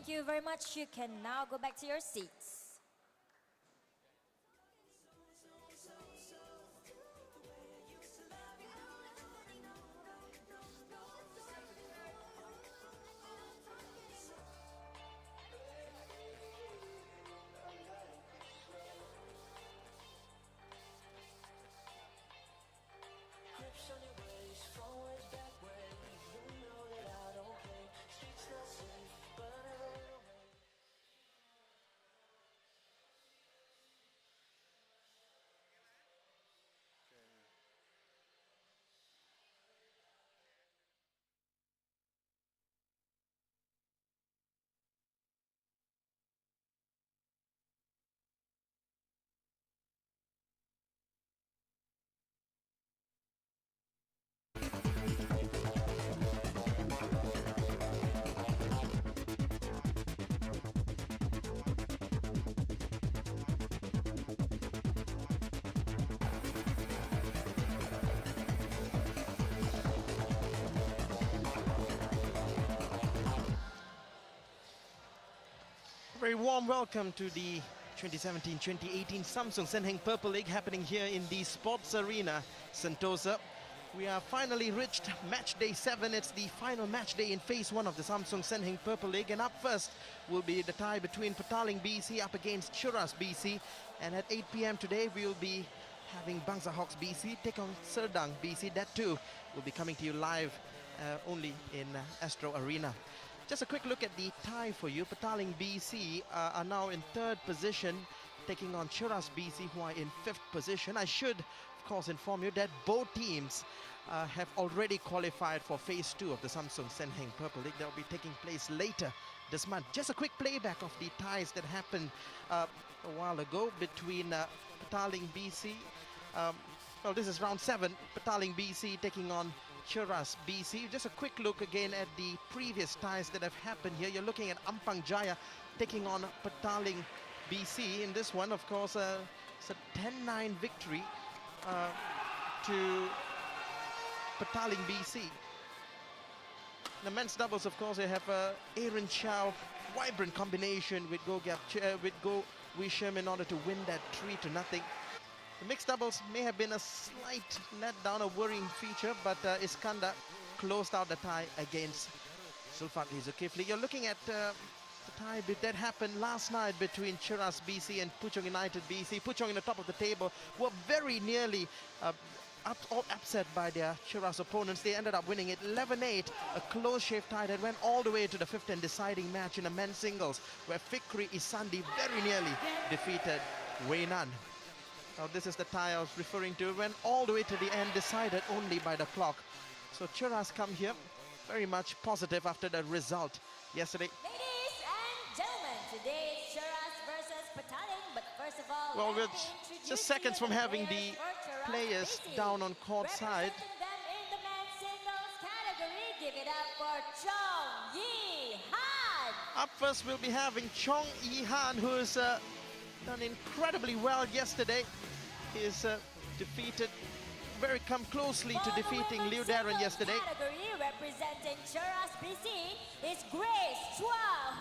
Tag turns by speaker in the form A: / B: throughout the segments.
A: Thank you very much. You can now go back to your seats.
B: Very warm welcome to the 2017-2018 Samsung Sen Heng Purple League happening here in the Sports Arena, Sentosa. We have finally reached match day 7. It's the final match day in phase 1 of the Samsung Sen Heng Purple League. And up first will be the tie between Petaling BC up against Cheras BC. And at 8 p.m. today, we'll be having Bangsa Hawks BC take on Serdang BC. That too will be coming to you live only in Astro Arena. Just a quick look at the tie for you. Petaling BC are now in 3rd position, taking on Cheras BC, who are in 5th position. I should, of course, inform you that both teams have already qualified for phase 2 of the Samsung Sen Heng Purple League. That will be taking place later this month. Just a quick playback of the ties that happened a while ago between Petaling BC. Well, this is round 7. Petaling BC taking on Cheras BC. Just a quick look again at the previous ties that have happened here. You're looking at Ampang Jaya taking on Petaling BC. In this one, of course, it's a 10-9 victory to Petaling BC. In the men's doubles, of course, they have Aaron Chow, vibrant combination with Go Wisham in order to win that 3-0. The mixed doubles may have been a slight letdown, a worrying feature, but Iskandar closed out the tie against Zulkarnain. You're looking at the tie that happened last night between Cheras BC and Puchong United BC. Puchong in the top of the table were very nearly upset by their Cheras opponents. They ended up winning it 11-8, a close shave tie that went all the way to the 5th and deciding match in the men's singles, where Fikri Ihsandi very nearly defeated Weinan. Now this is the tie I was referring to, went all the way to the end, decided only by the clock. So Cheras come here very much positive after the result yesterday.
A: Ladies and gentlemen, today is Cheras versus Petaling, but first of all,
B: well, we're just seconds from having the players down on court side.
A: Representing them in the men's singles category, give it up for Chong Yi-han.
B: Up first we'll be having Chong Yi-han, who's done incredibly well yesterday. He's defeated, come closely to defeating Liu Darren yesterday.
A: Category representing Cheras BC is Grace Chua,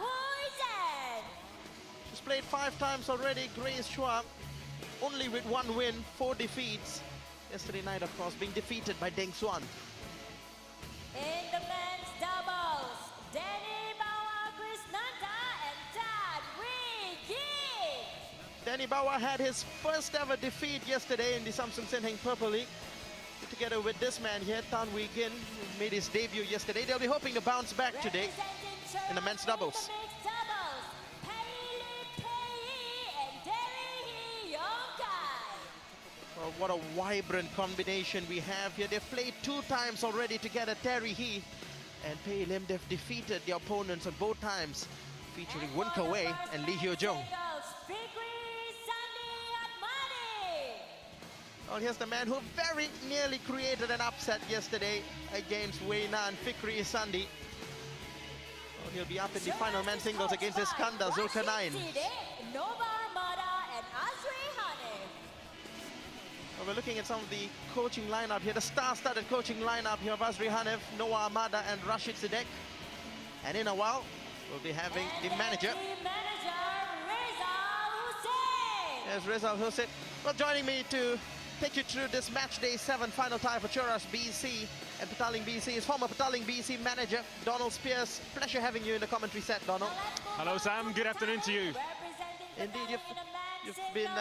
A: Zhen.
B: She's played 5 times already. Grace Chua, only with 1 win, 4 defeats. Yesterday night, of course, being defeated by Deng Xuan.
A: In the men's doubles, Bawa, Chrisnanta and Gieen.
B: Bawa had his first ever defeat yesterday in the Samsung Sen Heng Purple League. Together with this man here, Gieen, who made his debut yesterday. They'll be hoping to bounce back today in the men's doubles.
A: Payee and Devi, Yong.
B: Well, what a vibrant combination we have here. They've played 2 times already together, Terry He and Peiy Lim. They've defeated the opponents on both times, featuring Wen Kawei and Lee Hyo Jung. Well, here's the man who very nearly created an upset yesterday against Weinan, Fikri Ihsandi. Well, he'll be up in the final men's singles against Iskandar, Zulkarnain. Well, we're looking at some of the coaching lineup here, the star-studded coaching lineup here of Azri Hanif, Noah Amada and Rashid Sidek. And in a while, We'll be having the manager.
A: Team manager, Rizal Hussain.
B: Yes, Rizal Hussain. Well, joining me to take you through this match day 7 final tie for Cheras BC and Petaling BC is former Petaling BC manager Donald Spears. Pleasure having you in the commentary set, Donald.
C: Hello, Sam. Good afternoon to you.
B: Indeed, you've been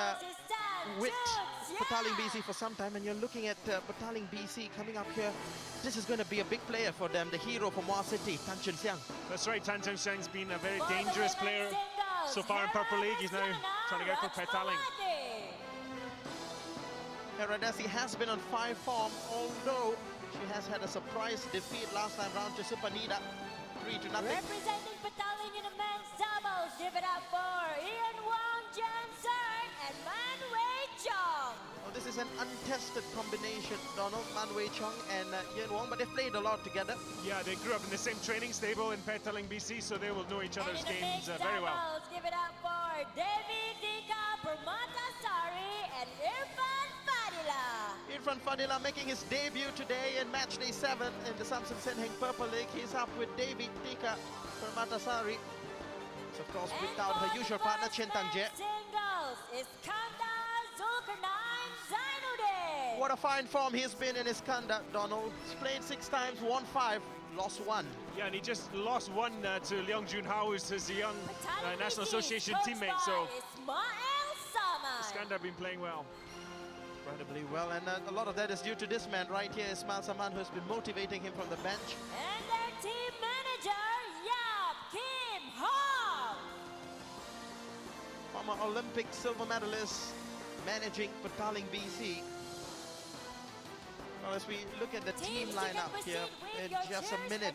B: with Petaling BC for some time, and you're looking at Petaling BC coming up here. This is going to be a big player for them, the hero from Wa City, Seang.
C: That's right, Seang's been a very dangerous player so far in Purple League. He's now trying to go for Petaling.
B: Hera has been on 5 form, although she has had a surprise defeat last time round to Supanida, 3-0.
A: Representing Petaling in the men's doubles, give it up for Wong, Jien, Sern, and Chong.
B: Well, this is an untested combination, Donald, Chong and Wong, but they've played a lot together.
C: Yeah, they grew up in the same training stable in Petaling BC, so they will know each other's games very well.
A: Doubles, give it up for Devi, Tika, Permatasari, and Irfan, Fadhilah.
B: Irfan Fadhilah making his debut today in match day 7 in the Samsung Senheng Purple League. He's up with Devi, Tika, Permatasari. So of course, without her usual partner, Chen Tangje.
A: Singles, Iskandar, Zulkarnain, Zainuddin.
B: What a fine form he's been in Iskandar, Donald. He's played 6 times, won 5, lost 1.
C: Yeah, and he just lost 1 to Leong Junhao, who's his young National Association teammate. So Iskandar been playing well.
B: Incredibly well, and a lot of that is due to this man right here, Ismail Saman, who's been motivating him from the bench.
A: And their team manager, Yap Kim Hong.
B: Former Olympic silver medalist, managing Petaling BC. Well, as we look at the team lineup here in just a minute,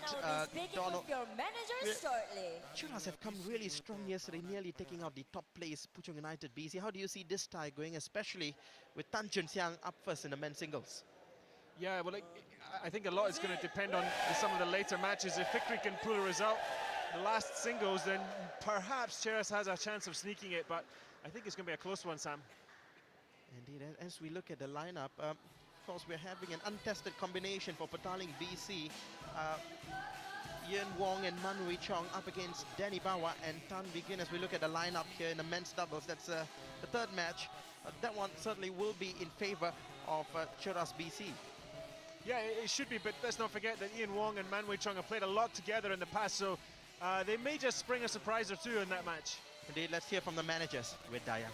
B: Donald.
A: Your managers shortly.
B: Cheras have come really strong yesterday, nearly taking out the top place, Puchong United BC. How do you see this tie going, especially with Seang up first in the men's singles?
C: Yeah, well, I think a lot is going to depend on some of the later matches. If Fikri can pull a result, the last singles, then perhaps Cheras has a chance of sneaking it, but I think it's going to be a close one, Sam.
B: Indeed, as we look at the lineup, of course, we're having an untested combination for Petaling BC. Wong and Chong up against Bawa and Tan Gieen. As we look at the lineup here in the men's doubles, that's the 3rd match. That one certainly will be in favor of Cheras BC.
C: Yeah, it should be, but let's not forget that Wong and Chong have played a lot together in the past, so they may just spring a surprise or 2 in that match.
B: Indeed, let's hear from the managers with Daya.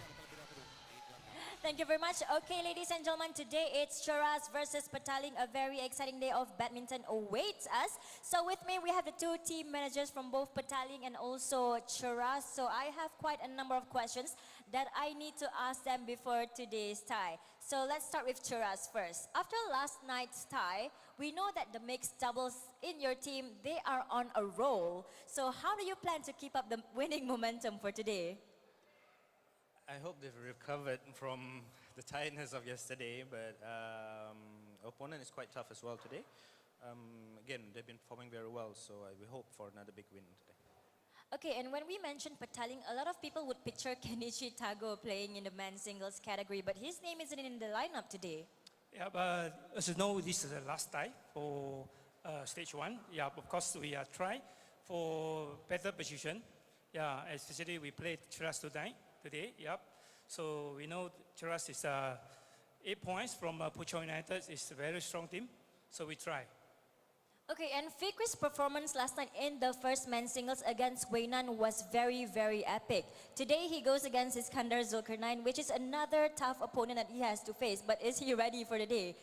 A: Thank you very much. Okay, ladies and gentlemen, today it's Cheras versus Petaling. A very exciting day of badminton awaits us. So with me, we have the 2 team managers from both Petaling and also Cheras. So I have quite a number of questions that I need to ask them before today's tie. So let's start with Cheras first. After last night's tie, we know that the mixed doubles in your team, they are on a roll. So how do you plan to keep up the winning momentum for today?
D: I hope they've recovered from the tiredness of yesterday, but opponent is quite tough as well today. Again, they've been performing very well, so we hope for another big win today.
A: Okay, and when we mentioned Petaling, a lot of people would picture Kenichi Tago playing in the men's singles category, but his name isn't in the lineup today.
E: Yeah, but as you know, this is the last tie for stage 1. Yeah, of course, we are trying for better position. Yeah, especially we played Cheras today. Yep. So we know Cheras is 8 points from Puchong United. It's a very strong team, so we try.
A: Okay, and Fikri's performance last night in the first men's singles against Weinan was very, very epic. Today he goes against Iskandar Zulkarnain, which is another tough opponent that he has to face. But is he ready for the day?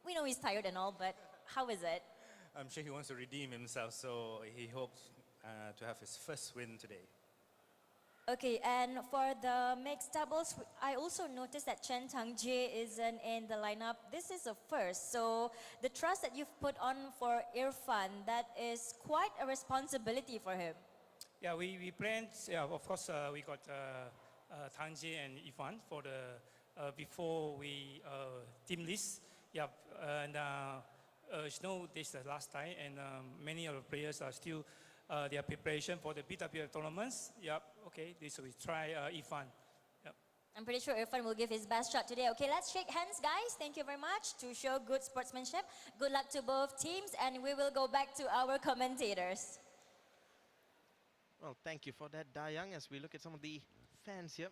A: We know he's tired and all, but how is it?
D: I'm sure he wants to redeem himself, so he hopes to have his first win today.
A: Okay, and for the mixed doubles, I also noticed that Chen Tangje isn't in the lineup. This is a first, so the trust that you've put on for Irfan, that is quite a responsibility for him.
E: Yeah, we planned, yeah, of course, we got Tangje and Irfan for the, before we team list. Yeah, and you know, this is the last time, and many of the players are still their preparation for the BWF tournaments. Yep, okay, this we try Irfan. Yep.
A: I'm pretty sure Irfan will give his best shot today. Okay, let's shake hands, guys. Thank you very much to show good sportsmanship. Good luck to both teams, and we will go back to our commentators.
B: Well, thank you for that, Dayang. As we look at some of the fans here,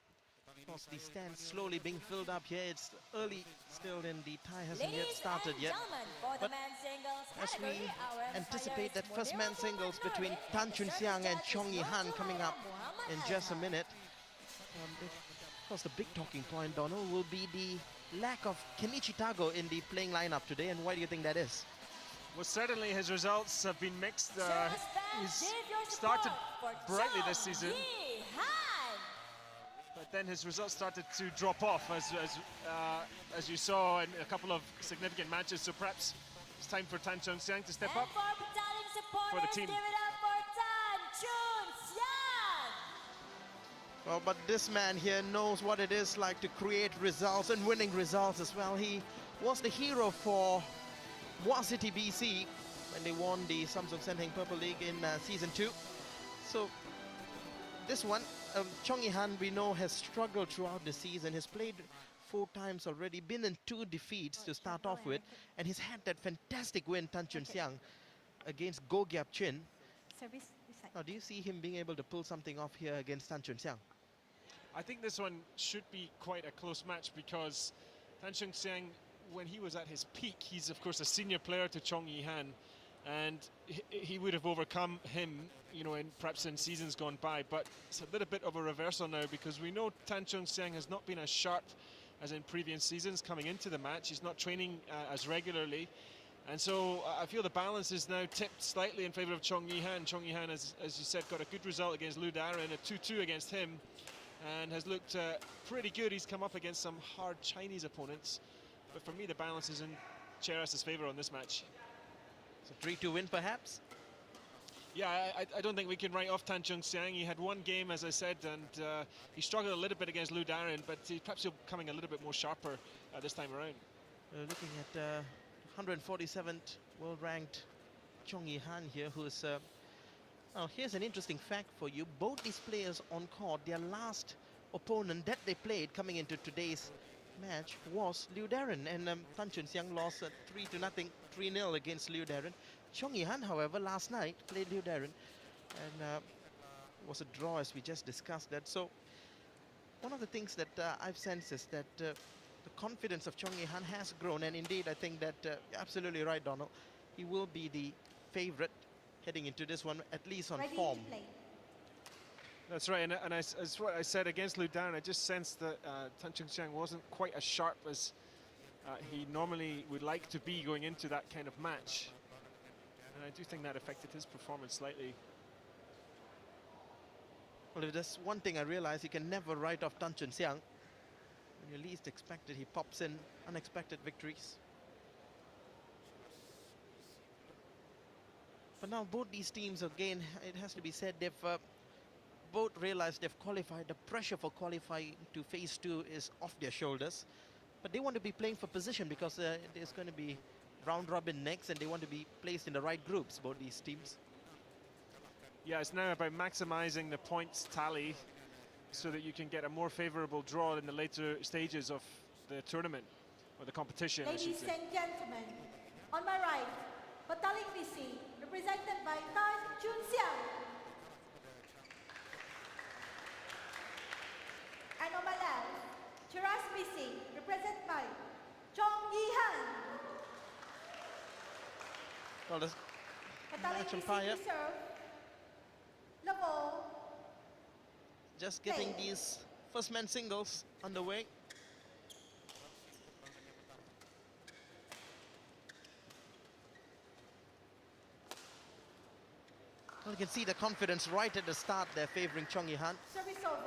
B: of course, the stands slowly being filled up here. It's early still, and the tie hasn't yet started yet.
A: For the
B: But
A: men's singles
B: as we
A: category, our
B: anticipate that
A: umpire is
B: first man
A: Munir
B: singles
A: Muhammad
B: between
A: Nurdin,
B: Tan
A: and the
B: Chun
A: serving
B: Siang and
A: judge is
B: Chong Yi-han
A: Nur
B: coming up
A: Muhammad
B: in just a
A: Azhar.
B: minute. Of course, the big talking point, Donald, will be the lack of Kenichi Tago in the playing lineup today. And why do you think that is?
C: Well, certainly his results have been mixed.
A: Cheras fans,
C: He's
A: give your
C: started
A: support for
C: brightly
A: Chong
C: this season,
A: Yi-han.
C: but then his results started to drop off as you saw in a couple of significant matches. So perhaps it's time for Tan Chun Siang to step
A: And
C: up.
A: for Petaling supporters,
C: for the team.
A: give it up for Tan Chun Siang.
B: Well, but this man here knows what it is like to create results and winning results as well. He was the hero for Bawa City BC when they won the Samsung Senheng Purple League in Season 2. So this one, Chong Yi-han, we know, has struggled throughout the season. He's played 4 times already, been in 2 defeats to start off with, and he's had that fantastic win, Tan Chun Siang, against Go Gyap Chin.
A: Service beside.
B: Now, do you see him being able to pull something off here against Tan Chun Siang?
C: I think this one should be quite a close match because Tan Chun Siang, when he was at his peak, he's of course a senior player to Chong Yi-han, and he would have overcome him, you know, perhaps in seasons gone by. But it's a little bit of a reversal now because we know Tan Chun Siang has not been as sharp as in previous seasons coming into the match. He's not training as regularly, and so I feel the balance is now tipped slightly in favour of Chong Yi-han. Chong Yi-han, as you said, got a good result against Liu Darren, a 2-2 against him, and has looked pretty good. He's come up against some hard Chinese opponents. But for me, the balance is in Cheras' favour on this match.
B: So 3-2 win, perhaps?
C: Yeah, I don't think we can write off Tan Chun Siang. He had one game, as I said, and he struggled a little bit against Liu Darren, but perhaps he'll coming a little bit more sharper this time around.
B: Looking at 147th world-ranked Chong Yi-han here, who's... Now, here's an interesting fact for you. Both these players on court, their last opponent that they played coming into today's match was Liu Darren, and Tan Chun Siang lost 3-0 against Liu Darren. Chong Yi-han, however, last night played Liu Darren, and was a draw, as we just discussed that. So one of the things that I've sensed is that the confidence of Chong Yi-han has grown, and indeed I think that you're absolutely right, Donald. He will be the favorite heading into this one, at least on form.
C: That's right, and as what I said against Liu Darren, I just sensed that Tan Chun Siang wasn't quite as sharp as he normally would like to be going into that kind of match. And I do think that affected his performance slightly.
B: Well, if there's one thing I realize, you can never write off Tan Chun Siang. When you least expect it, he pops in unexpected victories. But now both these teams, again, it has to be said, they've both realized they've qualified. The pressure for qualifying to phase 2 is off their shoulders. But they want to be playing for position because there's going to be round robin next, and they want to be placed in the right groups, both these teams.
C: Yeah, it's now about maximizing the points tally so that you can get a more favorable draw in the later stages of the tournament, or the competition, I should
F: Ladies
C: say.
F: and gentlemen, on my right, Petaling BC, represented by Tan Chun Siang. And on my left, Cheras BC, represented by Chong Yi-han.
B: Well, the
F: Petaling
B: match
F: BC
B: umpire
F: reserve, level
B: just getting these first man singles underway. Well, you can see the confidence right at the start there favouring Chong Yi-han.
F: service over.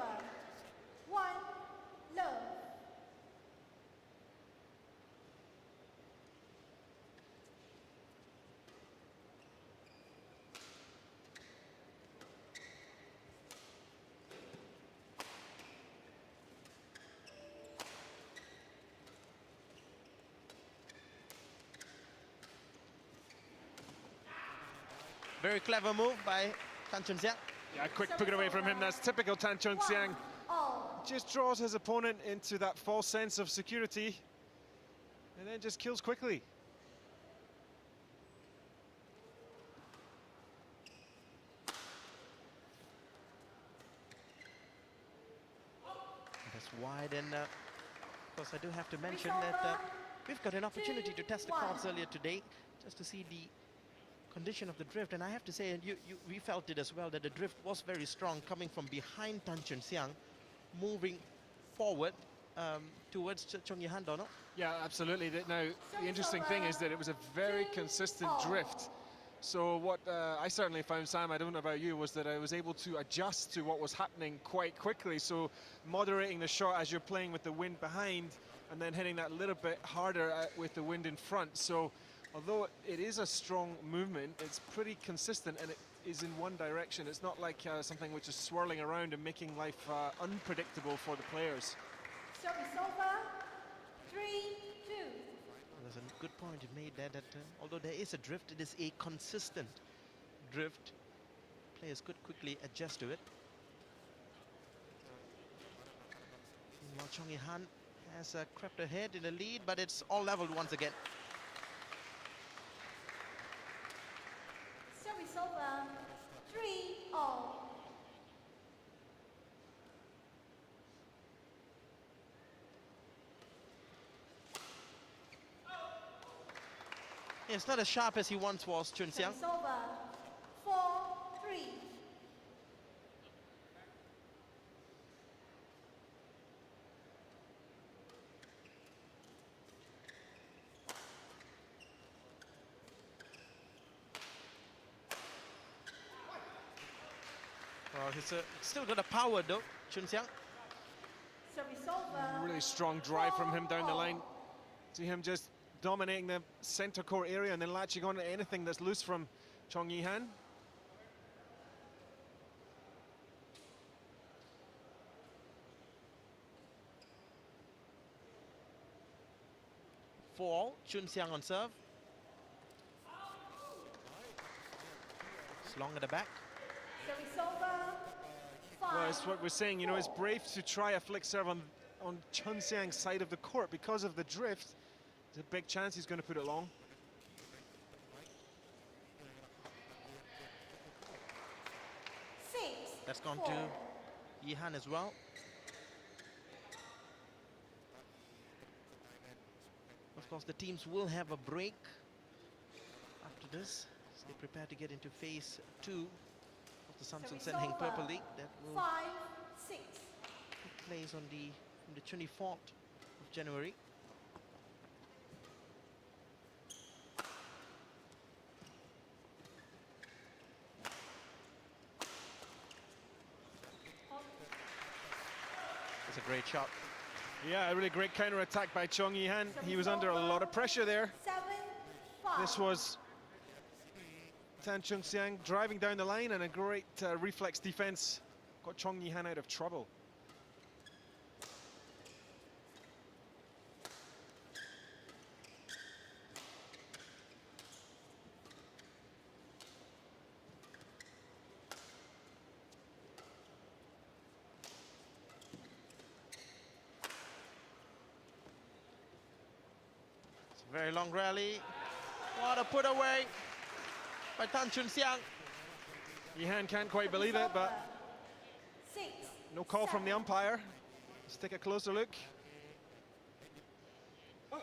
F: 1, love.
B: Very clever move by Tan Chun Siang.
C: Yeah, quick pick it away from him. That's typical Tan Chun Siang.
F: All.
C: Just draws his opponent into that false sense of security and then just kills quickly.
B: wide, and of course I do have to mention that we've got an opportunity to test the cards earlier today, just to see the condition of the drift, and I have to say, and we felt it as well, that the drift was very strong coming from behind Tan Chun Siang, moving forward towards Chong Yi Han, Donald.
C: Yeah, absolutely. Now, the interesting thing is that it was a very consistent drift. So what I certainly found, Sam, I don't know about you, was that I was able to adjust to what was happening quite quickly. So moderating the shot as you're playing with the wind behind, and then hitting that little bit harder with the wind in front. So although it is a strong movement, it's pretty consistent, and it is in one direction. It's not like something which is swirling around and making life unpredictable for the players.
F: Service over. 3-2.
B: There's a good point you made there, that although there is a drift, it is a consistent drift. Players could quickly adjust to it. Meanwhile, Chong Yi Han has crept ahead in the lead, but it's all leveled once again.
F: Service over. 3-all.
B: It's not as sharp as he once was, Chun Siang.
F: Service over. 4-3.
B: Well, he's still got a power though, Chun Siang.
F: Service over.
C: Really strong drive from him down the line. See him just dominating the center core area and then latching on to anything that's loose from Chong Yi Han.
B: For Chun Siang on serve. It's long at the back.
F: Service over. 5.
C: Well, it's what we're saying, you know, it's brave to try a flick serve on Chun Siang's side of the court because of the drift. There's a big chance he's going to put it long.
B: That's gone to Yi Han as well. Of course, the teams will have a break after this. So they prepare to get into phase 2 of the Samsung Sen Heng Purple League. That will
F: 5-6.
B: take place on the 24th of January. It's a great shot.
C: Yeah, a really great counter-attack by Chong Yi Han. He was under a lot of pressure there.
F: 7-5.
C: This was Tan Chun Siang driving down the line, and a great reflex defense got Chong Yi Han out of trouble.
B: Very long rally. What a put away by Tan Chun Siang.
C: Yi Han can't quite believe it, but
F: 6.
C: no call from the umpire. Let's take a closer look.
B: It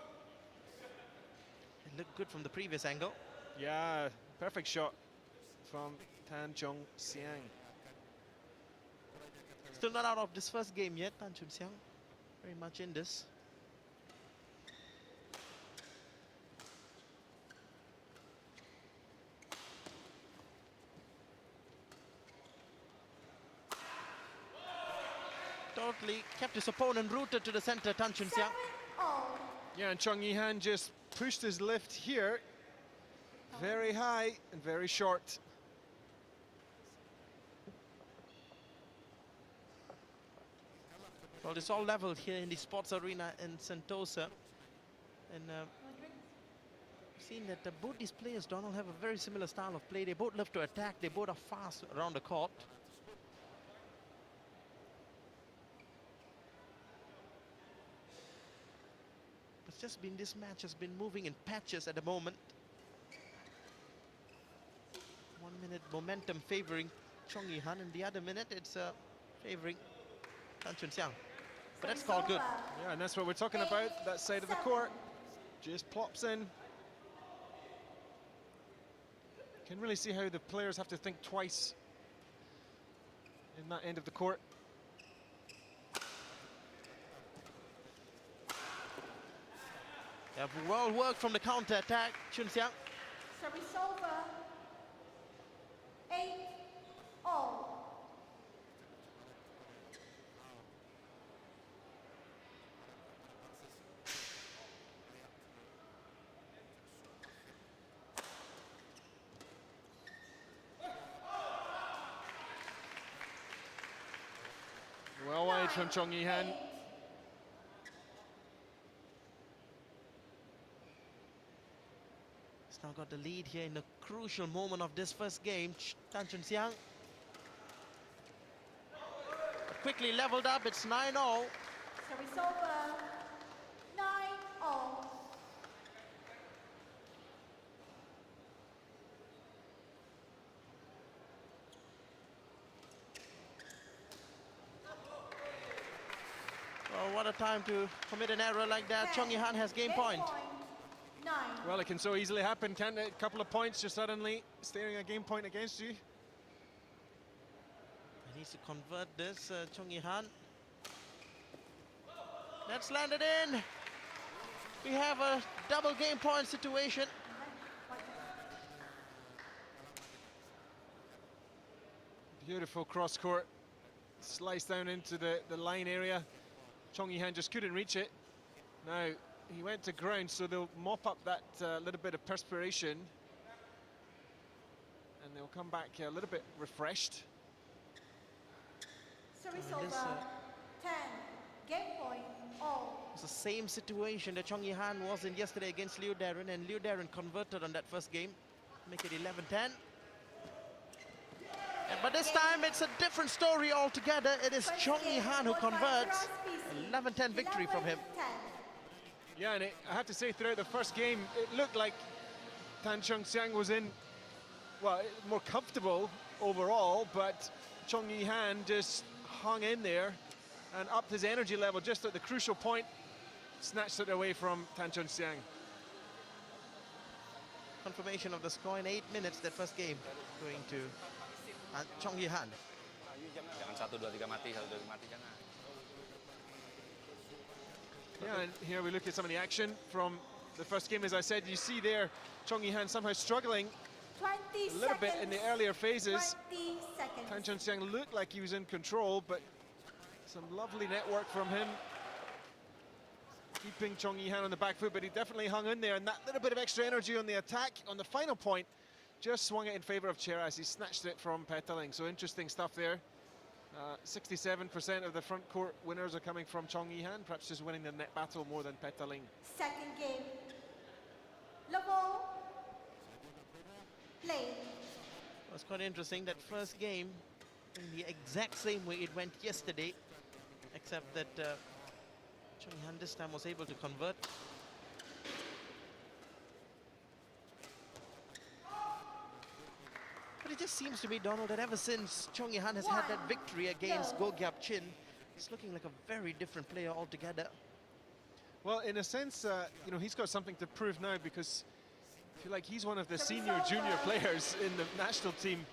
B: looked good from the previous angle.
C: Yeah, perfect shot from Tan Chun Siang.
B: Still not out of this first game yet, Tan Chun Siang. Very much in this. Totally kept his opponent rooted to the center, Tan Chun Siang.
F: 7-all.
C: Yeah, and Chong Yi Han just pushed his lift here. Very high and very short.
B: Well, it's all leveled here in the sports arena in Sentosa. And seen that both these players, Donald, have a very similar style of play. They both love to attack. They both are fast around the court. It's just been, this match has been moving in patches at the moment. 1 minute momentum favoring Chong Yi Han, and the other minute it's favoring Tan Chun Siang. but that's called good.
C: Yeah, and that's what we're talking about, that side of the court. Just plops in. Can really see how the players have to think twice in that end of the court.
B: Yeah, well work from the counter attack, Chun Seang.
F: Service over. 8-all.
C: Well wide from Chong Yi-han.
B: He's now got the lead here in the crucial moment of this first game. Tan Chun Seang. Quickly leveled up, it's 9-all.
F: Service over. 9-all.
B: Oh, what a time to commit an error like that. Chong Yi-han has game point.
F: 9.
C: Well, it can so easily happen, can't it? A couple of points just suddenly staring a game point against you.
B: He needs to convert this, Chong Yi-han. That's landed in. We have a double game point situation.
C: Beautiful cross court. Slice down into the line area. Chong Yi-han just couldn't reach it. Now, he went to ground, so they'll mop up that little bit of perspiration. And they'll come back a little bit refreshed.
F: Service
B: And this,
F: over. 10. Game point. All.
B: It's the same situation that Chong Yi-han was in yesterday against Liu Darren, and Liu Darren converted on that first game. Make it 11-10. But this time it's a different story altogether. It is Chong Yi-han who converts. 11-10 victory from him.
F: 10.
C: Yeah, and I have to say, throughout the first game, it looked like Tan Chun Seang was in, well, more comfortable overall, but Chong Yi-han just hung in there and upped his energy level just at the crucial point, snatched it away from Tan Chun Seang.
B: Confirmation of the score in 8 minutes, that first game, going to Chong Yi-han.
G: Jangan 1, 2, 3 mati, 1, 2, 3 mati jangan.
C: Yeah, and here we look at some of the action from the first game. As I said, you see there, Chong Yi-han somehow struggling
F: 20
C: a little bit in the earlier phases.
F: 20 seconds.
C: Tan Chun Seang looked like he was in control, but some lovely network from him. Keeping Chong Yi-han on the back foot, but he definitely hung in there. And that little bit of extra energy on the attack, on the final point, just swung it in favor of Cheras. He snatched it from Petaling. So interesting stuff there. 67% of the front court winners are coming from Chong Yi-han, perhaps just winning the net battle more than Petaling.
F: Second game. Level. Play.
B: It was quite interesting, that first game in the exact same way it went yesterday, except that Chong Yi-han this time was able to convert. But it just seems to me, Donald, that ever since Chong Yi-han has had that victory against Go Gyap Chin, he's looking like a very different player altogether.
C: Well, in a sense, you know, he's got something to prove now, because I feel like he's one of the senior junior players in the national team,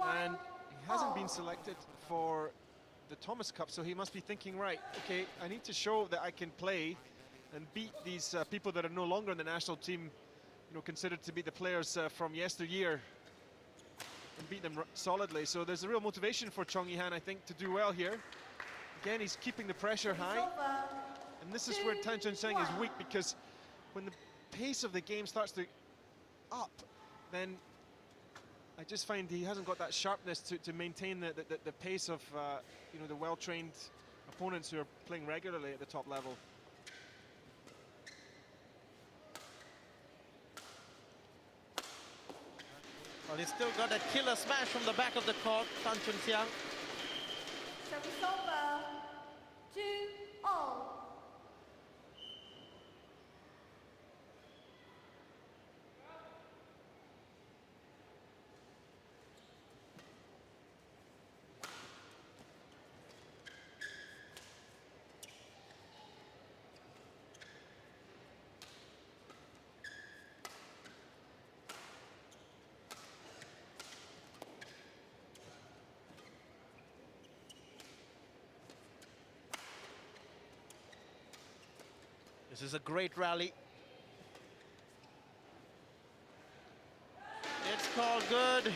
C: and he hasn't been selected for the Thomas Cup, so he must be thinking, right, okay, I need to show that I can play and beat these people that are no longer in the national team, you know, considered to be the players from yesteryear, and beat them solidly. So there's a real motivation for Chong Yi-han, I think, to do well here. Again, he's keeping the pressure high, and this is where Tan Chun Seang is weak, because when the pace of the game starts to up, then I just find he hasn't got that sharpness to maintain the pace of you know, the well-trained opponents who are playing regularly at the top level.
B: Well, he's still got that killer smash from the back of the court, Tan Chun Seang.
F: Service over. 2-all.
B: This is a great rally. It's called good.
F: 3,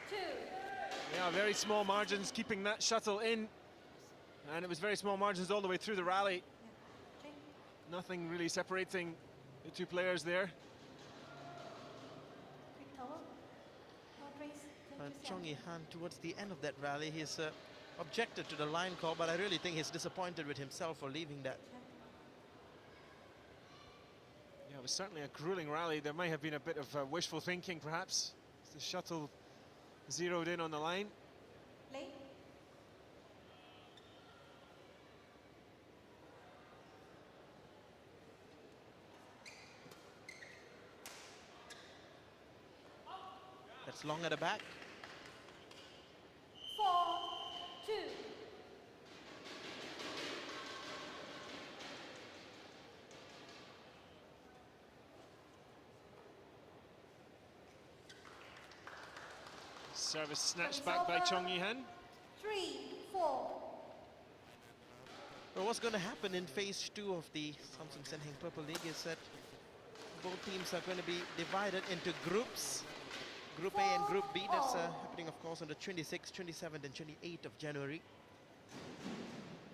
F: 2.
C: Yeah, very small margins, keeping that shuttle in. And it was very small margins all the way through the rally. Nothing really separating the two players there.
F: Quick towel. Please. Thank you,
B: Chong
F: Seang.
B: Han, towards the end of that rally, he's objected to the line call, but I really think he's disappointed with himself for leaving that.
C: Yeah, it was certainly a grueling rally. There may have been a bit of wishful thinking, perhaps. The shuttle zeroed in on the line.
F: Late.
B: That's long at the back.
F: 4, 2.
C: Service snatched back by Chong Han.
F: 3, 4.
B: Well, what's going to happen in phase 2 of the Samsung Senheng Purple League is that both teams are going to be divided into groups. Group A and Group B. That's happening, of course, on the 26th, 27th, and 28th of January.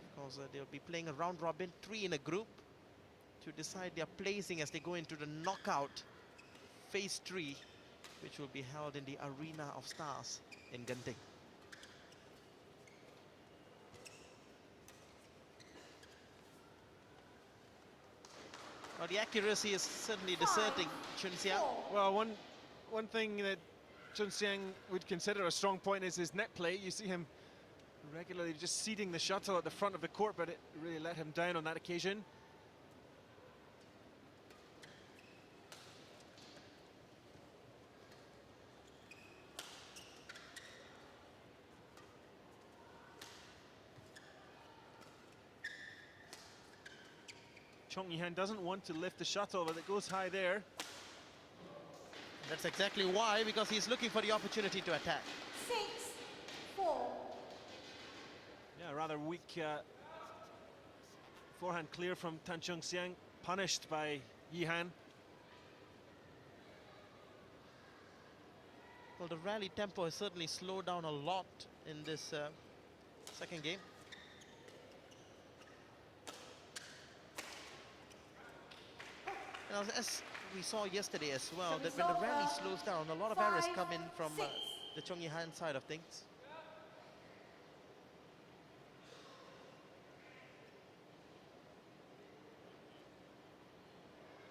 B: Of course, they'll be playing a round robin, 3 in a group, to decide their placing as they go into the knockout phase 3, which will be held in the Arena of Stars in Genting. Well, the accuracy is certainly deserting Chun Seang.
C: Well, one thing that Chun Seang would consider a strong point is his net play. You see him regularly just seeding the shuttle at the front of the court, but it really let him down on that occasion. Chong Han doesn't want to lift the shuttle, but it goes high there.
B: That's exactly why, because he's looking for the opportunity to attack.
F: 6, 4.
C: Yeah, rather weak forehand clear from Tan Chung Siang, punished by Han.
B: Well, the rally tempo has certainly slowed down a lot in this second game. And as we saw yesterday as well, that when the rally slows down, a lot of errors come in from the Chong Han side of things.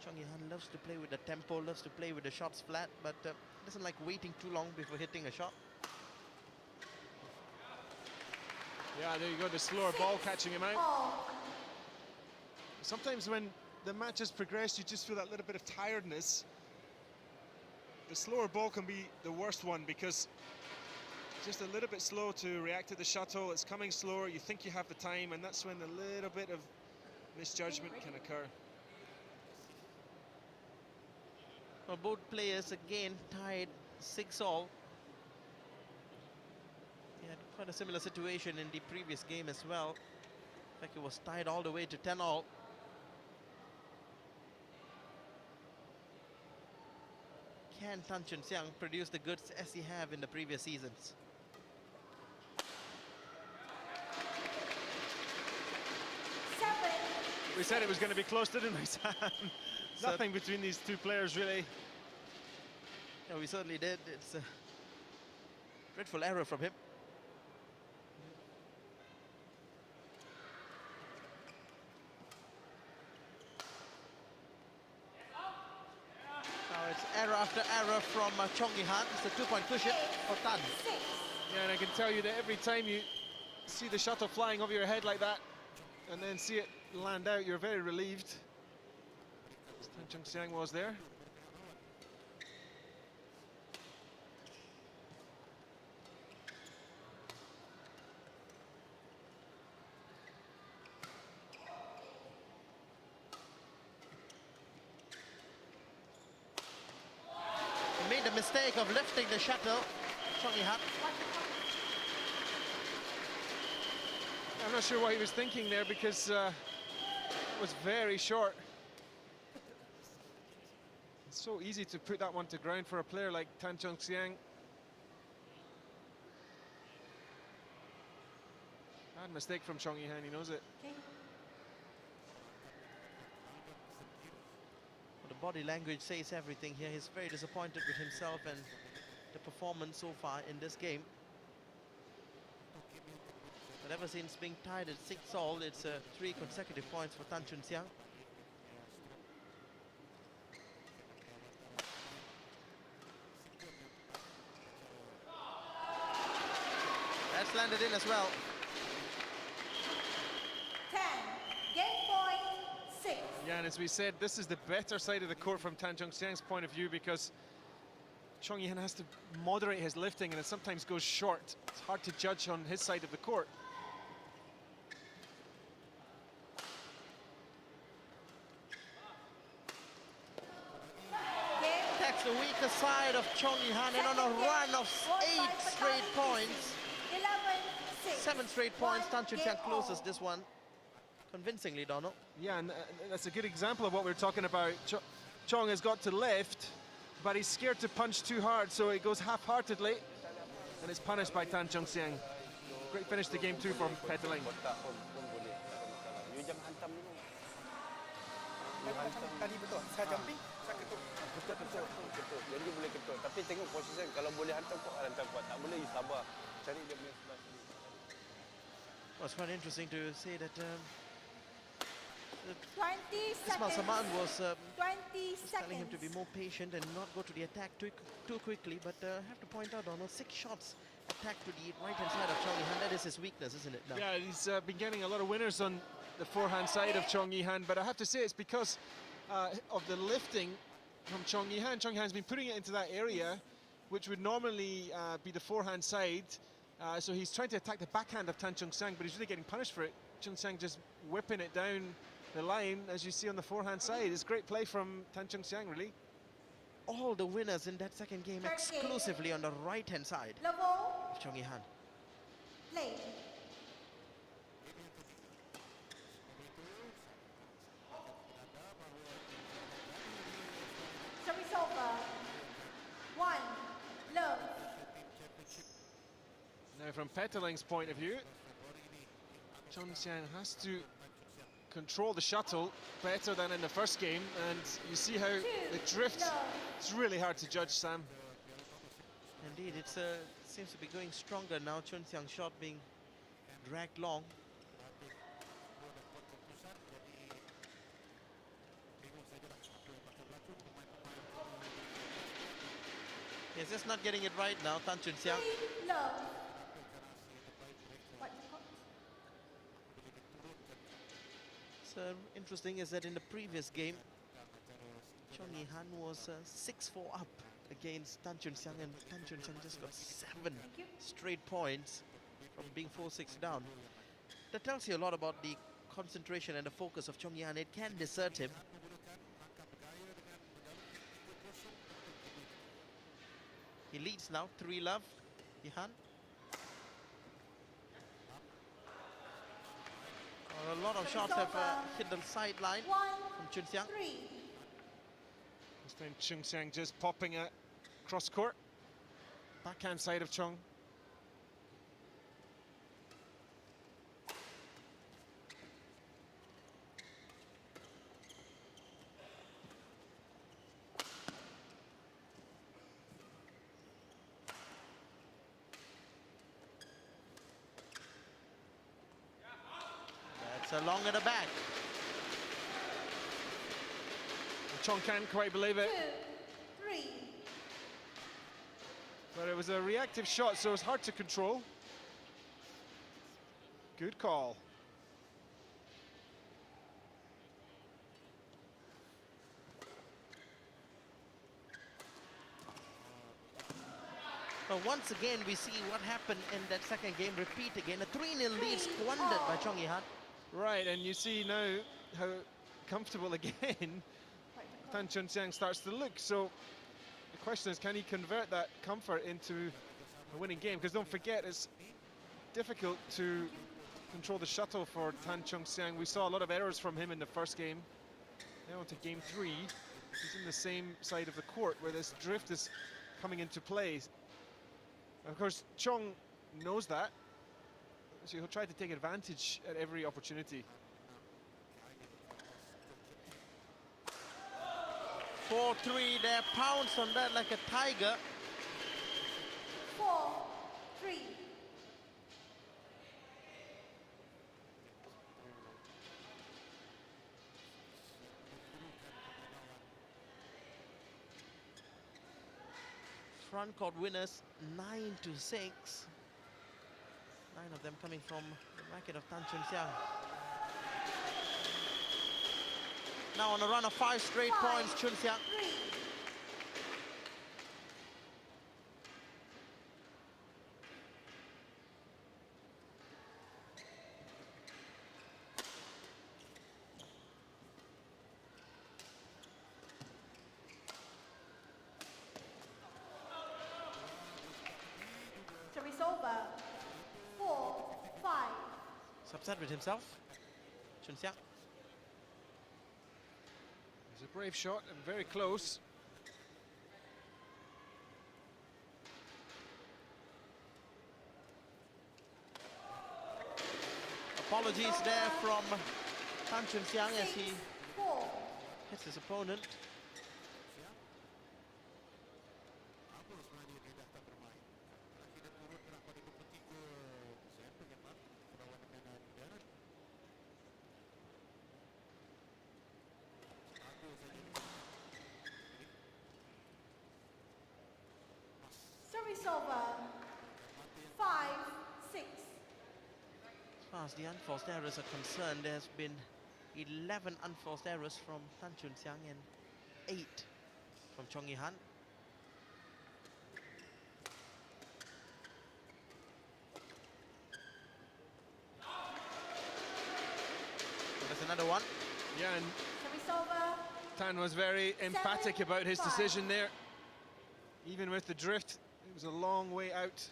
B: Chong Han loves to play with the tempo, loves to play with the shots flat, but doesn't like waiting too long before hitting a shot.
C: Yeah, there you go, the slower ball catching him out. Sometimes when the match has progressed, you just feel that little bit of tiredness. The slower ball can be the worst one because it's just a little bit slow to react to the shuttle. It's coming slower, you think you have the time, and that's when a little bit of misjudgment can occur.
B: Well, both players again tied 6-all. They had quite a similar situation in the previous game as well. In fact, it was tied all the way to 10-all. Can Tan Chun Seang produce the goods as he have in the previous seasons?
C: We said it was going to be close, didn't we, Sam? Nothing between these two players, really.
B: Yeah, we certainly did. It's a dreadful error from him. Now it's error after error from Chong Han. It's a 2-point cushion for Tan.
C: Yeah, and I can tell you that every time you see the shuttle flying over your head like that and then see it land out, you're very relieved. As Tan Chung Siang was there.
B: He made the mistake of lifting the shuttle, Chong Han.
C: not sure what he was thinking there because it was very short. It's so easy to put that one to ground for a player like Tan Chong Seang. Bad mistake from Chong Yi-han, he knows it.
F: Okay.
B: Well, the body language says everything here. He's very disappointed with himself and the performance so far in this game. But ever since being tied at 6-all, it's 3 consecutive points for Tan Chun Seang. That's landed in as well.
F: 10. Game point 6.
C: Yeah, and as we said, this is the better side of the court from Tan Chong Seang's point of view because Chong Yi-han has to moderate his lifting and it sometimes goes short. It's hard to judge on his side of the court.
B: That's the weaker side of Chong Yi-han, and on a run of 8 straight points,
F: 11-6.
B: 7 straight points, Tan Chun Seang closes this one convincingly, Donald.
C: Yeah, and that's a good example of what we're talking about. Chong has got to lift, but he's scared to punch too hard, so he goes half-heartedly, and is punished by Tan Chong Seang. Great finish to game 2 from Petaling.
H: Tadi betul, saya jumping, saya ketuk. Betul. Jadi boleh ketuk. Tapi tengok posisi kalau boleh hantar kuat, tak boleh you sabar. Cari dia punya sebelah sini.
B: Well, it's quite interesting to say that
F: 20
B: Ismail
F: seconds.
B: Saman was
F: 20
B: telling him to be
F: seconds.
B: more patient and not go to the attack too quickly. But I have to point out, Donald, 6 shots attack to the right-hand side of Chong Yi-han. That is his weakness, isn't it? Now?
C: Yeah, he's been getting a lot of winners on the forehand side of Chong Yi-han, but I have to say it's because of the lifting from Chong Yi-han. Chong Yi-han's been putting it into that area, which would normally be the forehand side. So he's trying to attack the backhand of Tan Chong Seang, but he's really getting punished for it. Chong Seang just whipping it down the line, as you see on the forehand side. It's great play from Tan Chong Seang, really.
B: All the winners in that second game exclusively on the right-hand side
F: Level,
B: of Chong Yi-han.
F: play. Service over. 1, love.
C: Now, from Petaling's point of view, Chong Seang has to control the shuttle better than in the first game, and you see how the drift, it's really hard to judge, Sam.
B: Indeed, it seems to be going stronger now. Chun Seang's shot being dragged long. He's just not getting it right now, Tan Chun Seang.
F: 3, love. What?
B: So interesting is that in the previous game, Chong Yi-han was 6-4 up against Tan Chun Seang, and Tan Chun Seang just got 7 straight points from being 4-6 down. That tells you a lot about the concentration and the focus of Chong Yi-han. It can desert him. He leads now, 3-love, Yi-han. A lot of shots have hit the sideline
F: 1,
B: from Chun Seang.
F: 3.
C: This time Chong Seang just popping it cross court. Backhand side of Chong.
B: That's along at the back.
C: Chong can't quite believe it,
F: 2, 3.
C: but it was a reactive shot, so it's hard to control. Good call.
B: Now, once again, we see what happened in that second game repeat again. A 3-0 lead squandered by Chong Yi-han.
C: Right, and you see now how comfortable again Tan Chun Seang starts to look. So the question is, can he convert that comfort into a winning game? Because don't forget, it's difficult to control the shuttle for Tan Chung Siang. We saw a lot of errors from him in the first game. Now into game 3, he's in the same side of the court where this drift is coming into play. Of course, Chong knows that, so he'll try to take advantage at every opportunity.
B: 4-3, they pounce on that like a tiger.
F: 4-3.
B: Front court winners 9-6. 9 of them coming from the racket of Tan Chun Siang. Now on a run of 5 straight points, Chun Siang.
F: 3. Service over. 4-5.
B: Upset with himself, Chun Siang.
C: It's a brave shot and very close.
B: Apologies there from Tan Chun Siang as he
F: 4.
B: hits his opponent.
F: Service over. 5-6.
B: As far as the unforced errors are concerned, there's been 11 unforced errors from Tan Chun Siang and 8 from Chong Yi Han. So there's another one.
C: Yeah, and
F: Service over.
C: Tan was very emphatic about his
F: 7-5.
C: decision there. Even with the drift, it was a long way out.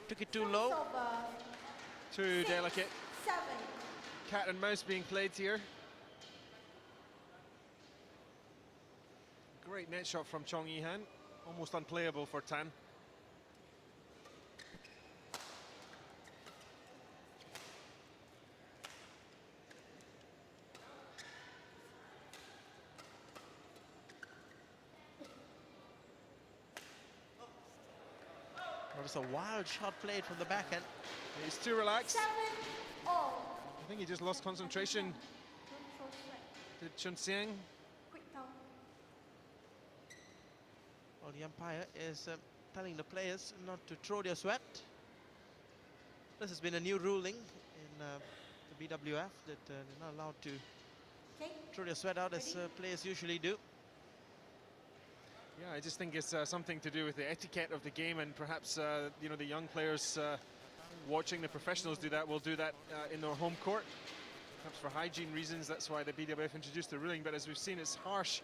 B: Took it too
F: Service
B: low.
F: over.
C: Too
F: 6,
C: delicate.
F: 7.
C: Cat and mouse being played here. Great net shot from Chong Yi Han. Almost unplayable for Tan.
B: That was a wild shot played from the backhand.
C: He's too relaxed.
F: 7 all.
C: I think he just lost concentration.
F: Don't throw sweat.
C: Did Chun Siang.
F: Quick down.
B: Well, the umpire is telling the players not to throw their sweat. This has been a new ruling in the BWF that they're not allowed to
F: Okay.
B: throw their sweat out as players usually do.
C: Yeah, I just think it's something to do with the etiquette of the game, and perhaps you know, the young players watching the professionals do that will do that in their home court. Perhaps for hygiene reasons, that's why the BWF introduced the ruling. But as we've seen, it's harsh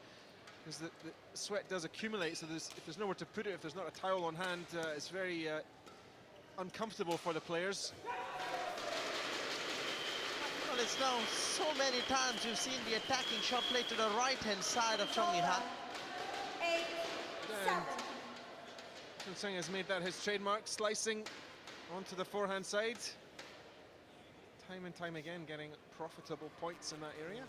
C: because the sweat does accumulate. So if there's nowhere to put it, if there's not a towel on hand, it's very uncomfortable for the players.
B: Well, it's now so many times we've seen the attacking shot played to the right-hand side of Chong Yi Han.
F: 8-7.
C: Chun Siang has made that his trademark, slicing onto the forehand side. Time and time again, getting profitable points in that area.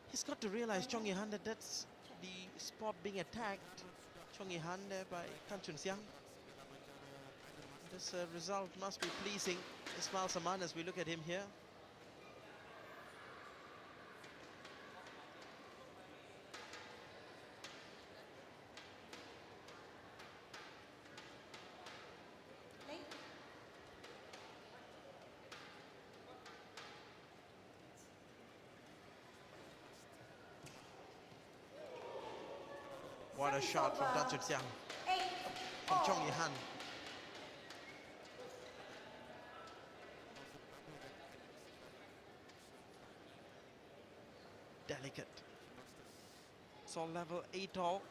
B: He's got to realize, Chong Yi Han, that that's the spot being attacked. Chong Yi Han there by Tan Chun Siang. This result must be pleasing Ismail Saman as we look at him here.
F: Late.
B: What a shot from Tan Chun Siang,
F: 8
B: from
F: all.
B: Chong Yi Han. It's all level 8 all.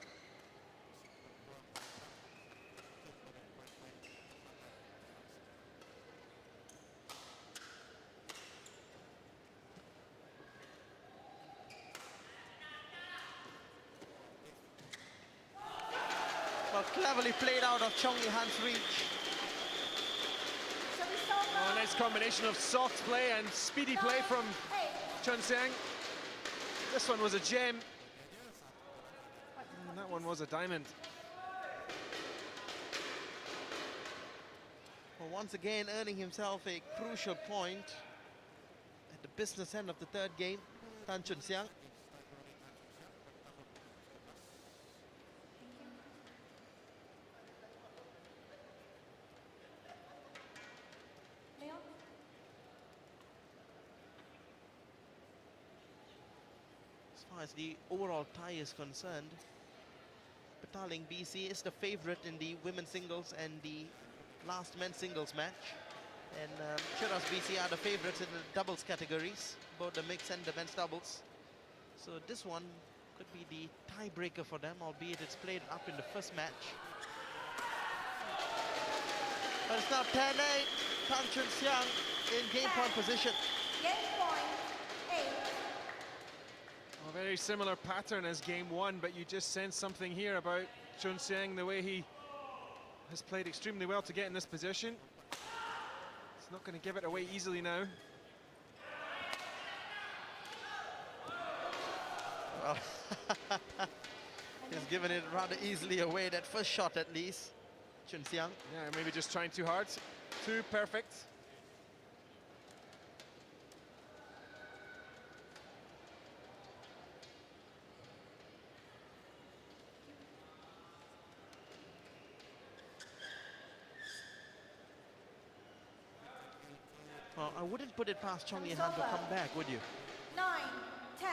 B: Well, cleverly played out of Chong Yi-han's reach.
C: Oh, nice combination of soft play and speedy play from Chun Seang. This one was a gem. And that one was a diamond.
B: Well, once again earning himself a crucial point at the business end of the third game, Tan Chun Seang. As far as the overall tie is concerned, Petaling BC is the favorite in the women's singles and the last men's singles match. And Cheras BC are the favorites in the doubles categories, both the mixed and the men's doubles. So this one could be the tiebreaker for them, albeit it's played up in the first match. But it's now 10-8, Tan Chun Seang in game point position.
F: Game point 8.
C: A very similar pattern as game one, but you just sense something here about Chun Seang, the way he has played extremely well to get in this position. He's not going to give it away easily now.
B: Well, he's given it rather easily away, that first shot at least, Chun Seang.
C: Yeah, maybe just trying too hard. Too perfect.
B: Well, I wouldn't put it past Chong Yi-han to come back, would you?
F: 9, 10.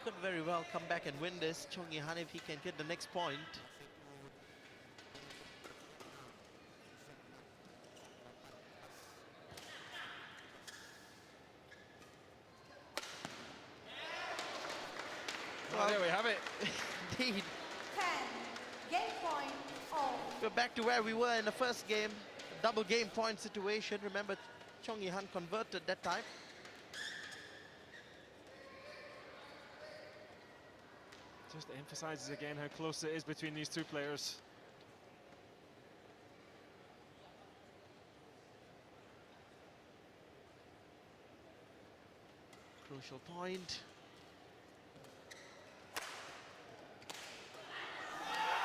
B: Could very well come back and win this, Chong Yi-han, if he can get the next point.
C: Well, there we have it.
B: Indeed.
F: 10. Game point all.
B: We're back to where we were in the first game. Double game point situation. Remember, Chong Yi-han converted that time.
C: Just emphasizes again how close it is between these two players.
B: Crucial point.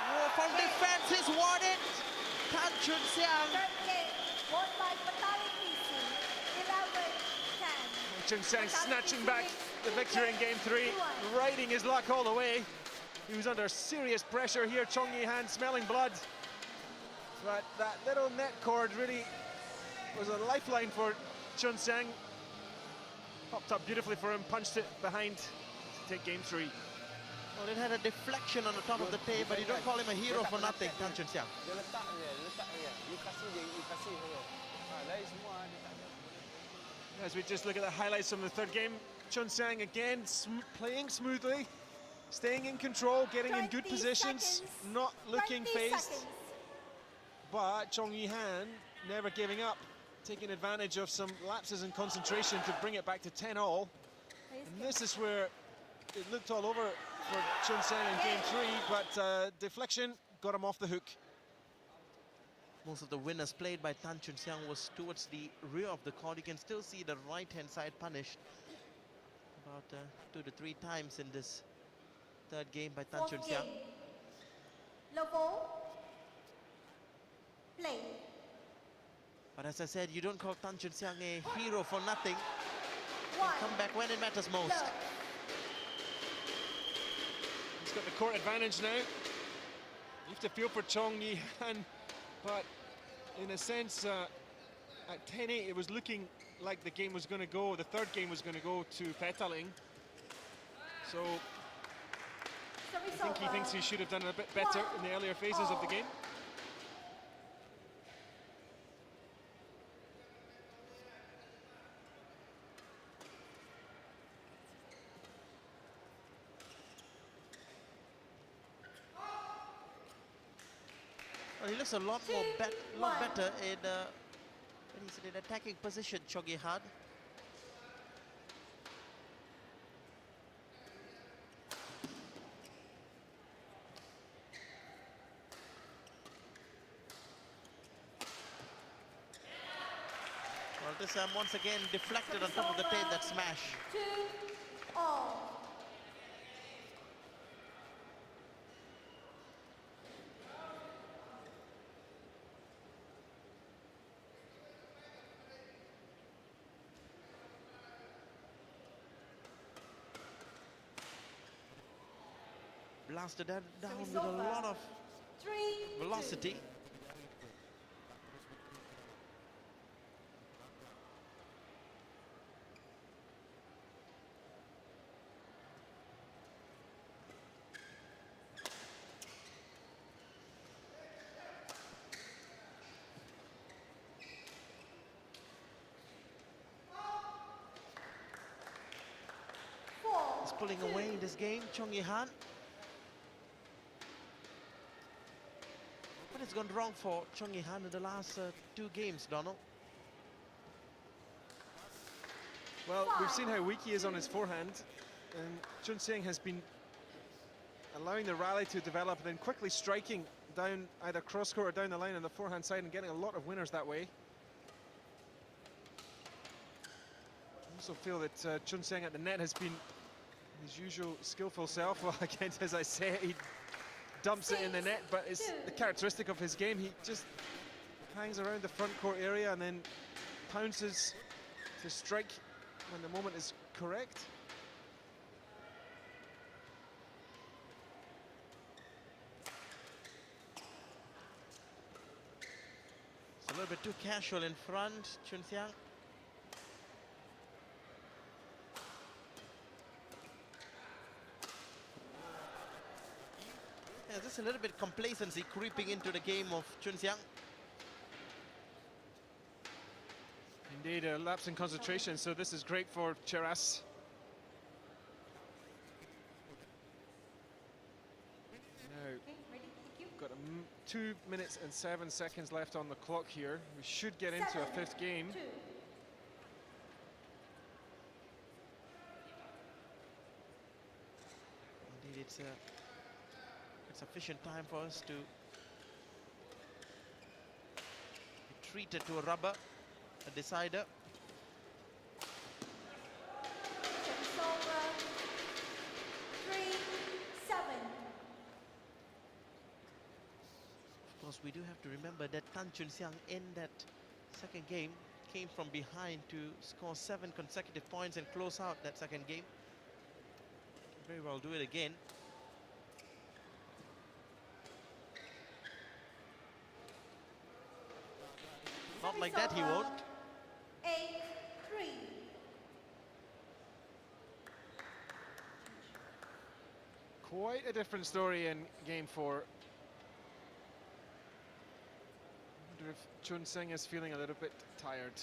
B: Oh, from defense is won it. Tan Chun Seang.
F: Third game won by Petaling BC. 11, 10.
C: Chun Seang snatching back the victory in game three, riding his luck all the way. He was under serious pressure here, Chong Yi-han smelling blood. But that little net cord really was a lifeline for Chun Seang. Popped up beautifully for him, punched it behind to take game three.
B: Well, it had a deflection on the top of the tape, but you don't call him a hero for nothing, Tan Chun Seang.
H: Dia letak je. You kasih dia, you kasih je. Lain semua dia tak ada.
C: As we just look at the highlights from the third game, Chun Seang again playing smoothly, staying in control, getting in good
F: 20
C: positions,
F: seconds.
C: not looking
F: 20
C: phased.
F: seconds.
C: But Chong Yi-han never giving up, taking advantage of some lapses in concentration to bring it back to 10-all. And this is where it looked all over for Chun Seang in game three, but deflection got him off the hook.
B: Most of the winners played by Tan Chun Seang was towards the rear of the court. You can still see the right-hand side punished about 2 to 3 times in this third game by Tan Chun Seang.
F: Level. Play.
B: But as I said, you don't call Tan Chun Seang a hero for nothing.
F: 1.
B: Come back when it matters most.
F: Love.
C: He's got the court advantage now. You have to feel for Chong Yi-han, but in a sense, at 10-8, it was looking like the game was going to go, the third game was going to go to Petaling. So I think he thinks he should have done a bit better in the earlier phases of the game.
B: Well, he looks a lot better in when he's in an attacking position, Chong. Well, this time once again deflected on top of the tape, that smash.
F: 2-all.
B: Blasted that down with a lot of
F: 3-2.
B: velocity. He's pulling away in this game, Chong. What has gone wrong for Chong in the last 2 games, Donald?
C: Well, we've seen how weak he is on his forehand, and Chun Seang has been allowing the rally to develop, then quickly striking down either cross court or down the line on the forehand side and getting a lot of winners that way. I also feel that Chun Seang at the net has been his usual skillful self. Well, again, as I say, he dumps it in the net, but it's the characteristic of his game. He just hangs around the front court area and then pounces to strike when the moment is correct.
B: It's a little bit too casual in front, Chun Seang. Yeah, just a little bit complacency creeping into the game of Chun Seang.
C: Indeed, a lapse in concentration, so this is great for Cheras. Now,
F: Ready? Thank you.
C: got 2 minutes and 7 seconds left on the clock here. We should get into a 5th game.
F: 7-2.
B: Indeed, it's sufficient time for us to be treated to a rubber, a decider.
F: Service over. 3-7.
B: Of course, we do have to remember that Tan Chun Seang in that second game came from behind to score 7 consecutive points and close out that second game. Can very well do it again. Not like that, he won't.
F: 8-3.
C: Quite a different story in game 4. I wonder if Chun Seang is feeling a little bit tired.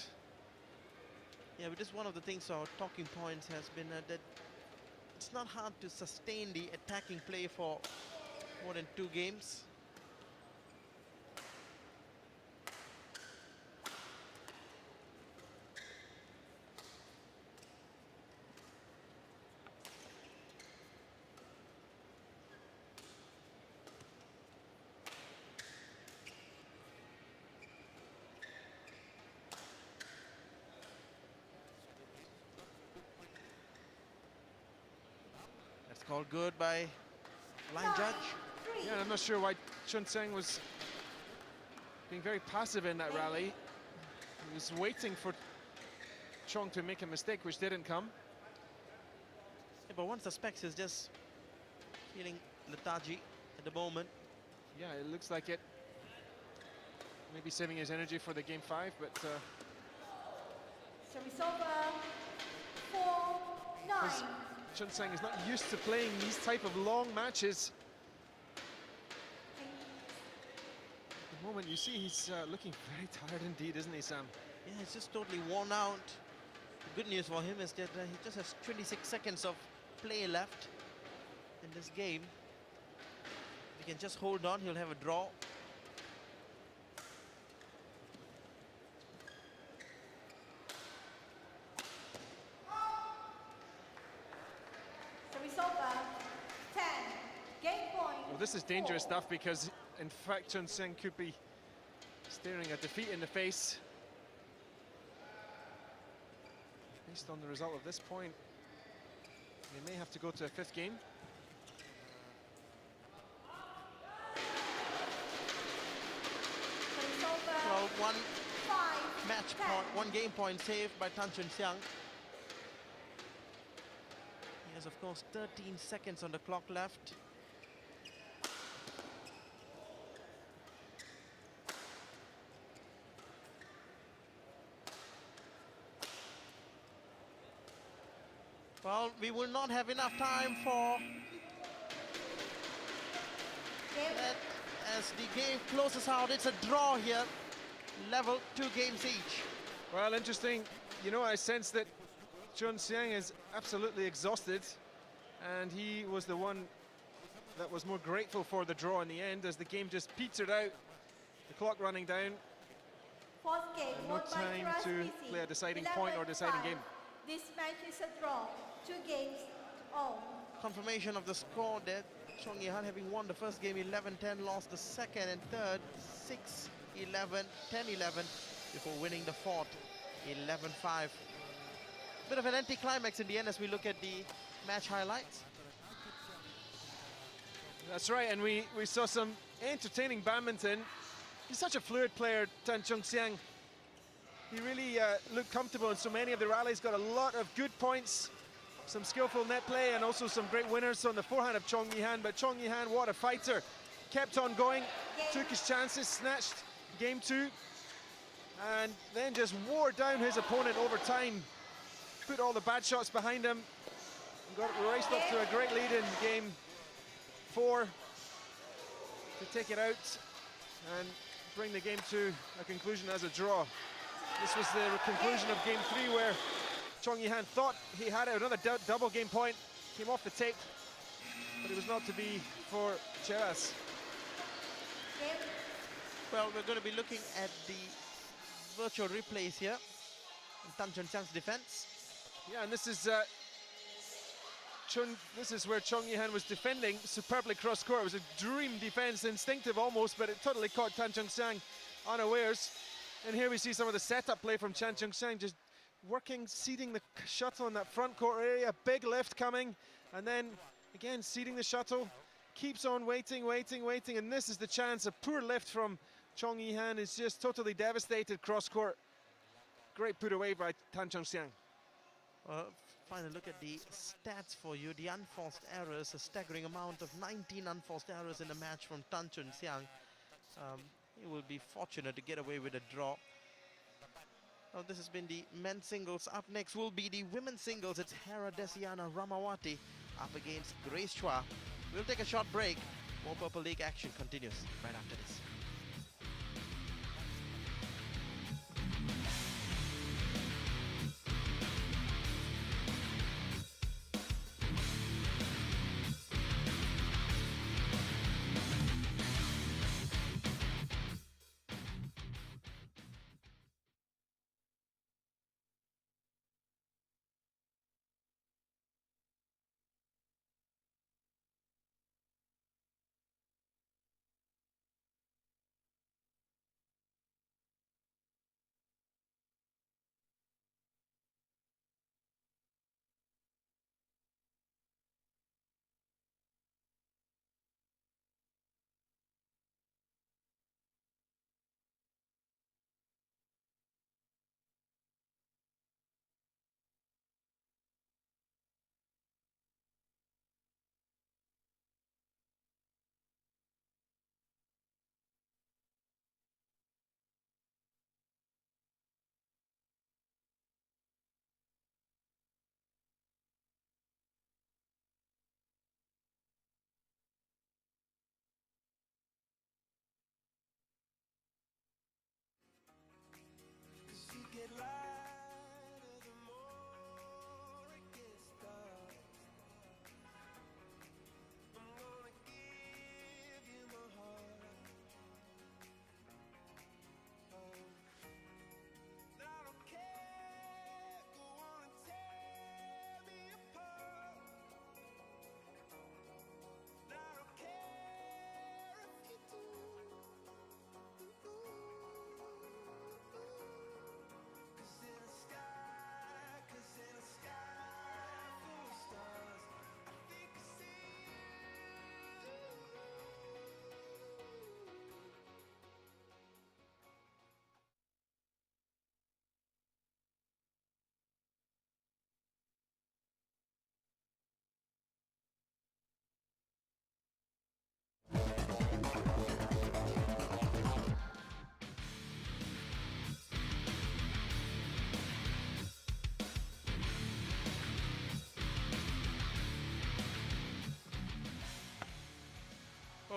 B: Yeah, but just one of the things, our talking points has been that it's not hard to sustain the attacking play for more than 2 games. That's called good by line judge.
F: 9-3.
C: Yeah, I'm not sure why Chun Seang was being very passive in that rally. He was waiting for Chong to make a mistake, which didn't come.
B: Yeah, but one suspects he's just feeling lethargy at the moment.
C: Yeah, it looks like it. Maybe saving his energy for the game 5, but
F: Service over. 4-9.
C: Chun Seang is not used to playing these type of long matches. At the moment, you see he's looking very tired indeed, isn't he, Sam?
B: Yeah, he's just totally worn out. The good news for him is that he just has 26 seconds of play left in this game. If he can just hold on, he'll have a draw.
C: this is dangerous stuff because, in fact, Chun Seang could be staring a defeat in the face. Based on the result of this point, they may have to go to a 5th game.
B: Well, one
F: 5,
B: match
F: 10.
B: point, 1 game point saved by Tan Chun Seang. He has, of course, 13 seconds on the clock left. Well, we will not have enough time for that as the game closes out. It's a draw here, level, 2 games each.
C: Well, interesting. You know, I sense that Chun Seang is absolutely exhausted, and he was the one that was more grateful for the draw in the end as the game just petered out, the clock running down.
F: 4th game,
C: No
F: won by
C: time
F: Cheras
C: to
F: BC.
C: play a deciding point or deciding
F: 11-5.
C: game.
F: This match is a draw, 2 games all.
B: Confirmation of the score there. Chong Yihan having won the first game 11-10, lost the second and third 6-11, 10-11 before winning the fourth 11-5. Bit of an anticlimax in the end as we look at the match highlights.
C: That's right, and we saw some entertaining badminton. He's such a fluid player, Tan Chun Seang. He really looked comfortable in so many of the rallies, got a lot of good points, some skillful net play, and also some great winners on the forehand of Chong Yihan. But Chong Yihan, what a fighter, kept on going, took his chances, snatched game 2, and then just wore down his opponent over time, put all the bad shots behind him, and got raced up to a great lead in game 4 to take it out and bring the game to a conclusion as a draw. This was the conclusion of game 3 where Chong Yihan thought he had another double game point, came off the tape, but it was not to be for Cheras.
B: Well, we're going to be looking at the virtual replays here in Tan Chun Seang's defense.
C: Yeah, and this is where Chong Yihan was defending superbly cross court. It was a dream defense, instinctive almost, but it totally caught Tan Chun Seang unawares. And here we see some of the setup play from Tan Chun Seang, just working, seeding the shuttle in that front court area, big lift coming, and then again seeding the shuttle, keeps on waiting, and this is the chance. A poor lift from Chong Yihan is just totally devastated cross court. Great put away by Tan Chun Seang.
B: Final look at the stats for you. The unforced errors, a staggering amount of 19 unforced errors in the match from Tan Chun Seang. He will be fortunate to get away with a draw. Well, this has been the men's singles. Up next will be the women's singles. It's Hera, Desiana, Rachmawati up against Chua. We'll take a short break. More Purple League action continues right after this.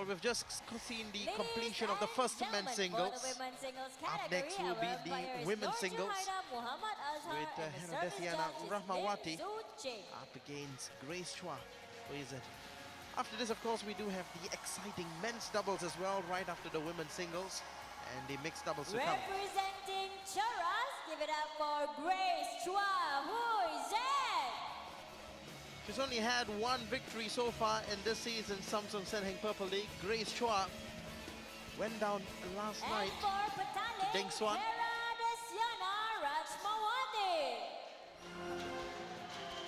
B: Well, we've just seen the
A: Ladies
B: completion of the
A: and
B: first
A: gentlemen,
B: men's
A: for
B: singles.
A: the women's singles
B: Up
A: category,
B: next will be
A: our
B: the
A: umpires
B: women's
A: Nur
B: singles
A: Juhaida, Muhammad Azhar,
B: with
A: and the
B: Hera
A: service
B: Desiana,
A: judge is
B: Rachmawati
A: Lim Zu Jing.
B: up against Grace Chua. Who is it? After this, of course, we do have the exciting men's doubles as well, right after the women's singles and the mixed doubles to come.
A: Representing Cheras, give it up for Grace Chua. Hui Zhen.
B: She's only had one victory so far in this season, Samsung Senheng Purple League. Grace Chua went down last
A: And
B: night
A: for Petaling,
B: Deng Xuan.
A: Hera Desiana Rachmawati.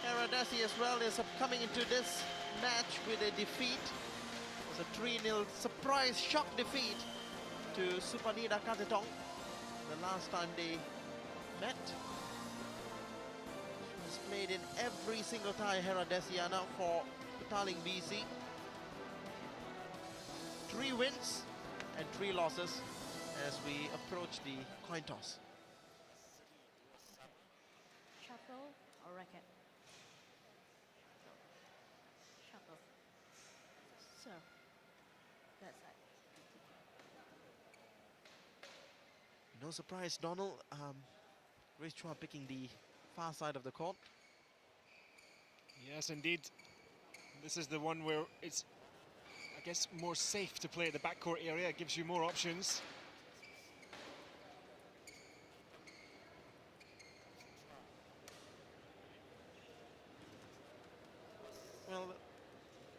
B: Hera Desi as well is coming into this match with a defeat. It was a 3-0 surprise shock defeat to Supanida Katetong the last time they met. She's played in every single tie, Hera Desiana, for Petaling BC. 3 wins and 3 losses as we approach the coin toss.
F: Shuttle or racket? Shuttle. So, that's it.
B: No surprise, Donald. Grace Chua picking the far side of the court.
C: Yes, indeed. This is the one where it's, I guess, more safe to play at the backcourt area. It gives you more options.
B: Well,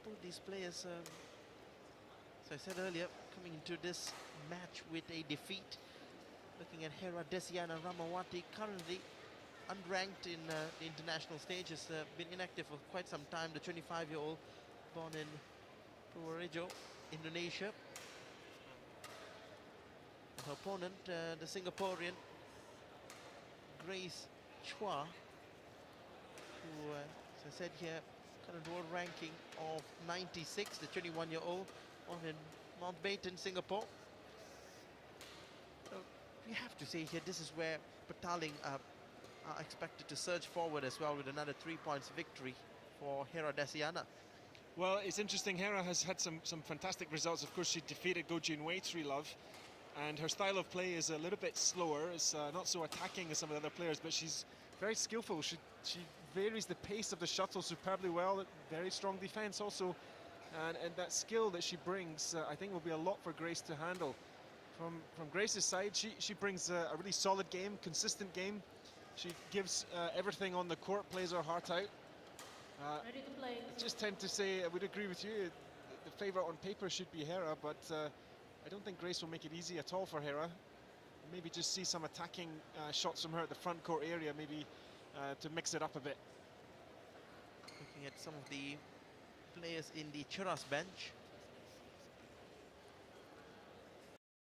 B: both these players, as I said earlier, coming into this match with a defeat. Looking at Hera Desiana Rachmawati, currently unranked in the international stage, has been inactive for quite some time. The 25-year-old born in Purworejo, Indonesia. And her opponent, the Singaporean Grace Chua, who, as I said here, current world ranking of 96, the 21-year-old born in Mountbatten, Singapore. We have to say here, this is where Petaling are expected to surge forward as well with another 3 points victory for Hera Desiana.
C: Well, it's interesting. Hera has had some fantastic results. Of course, she defeated Gieen 3-love, and her style of play is a little bit slower. It's not so attacking as some of the other players, but she's very skillful. She varies the pace of the shuttle superbly well. Very strong defense also, and that skill that she brings, I think, will be a lot for Grace to handle. From Grace's side, she brings a really solid game, consistent game. She gives everything on the court, plays her heart out.
F: Ready to play.
C: I just tend to say, I would agree with you, the favourite on paper should be Hera, but I don't think Grace will make it easy at all for Hera. Maybe just see some attacking shots from her at the front court area, maybe to mix it up a bit.
B: Looking at some of the players in the Cheras bench.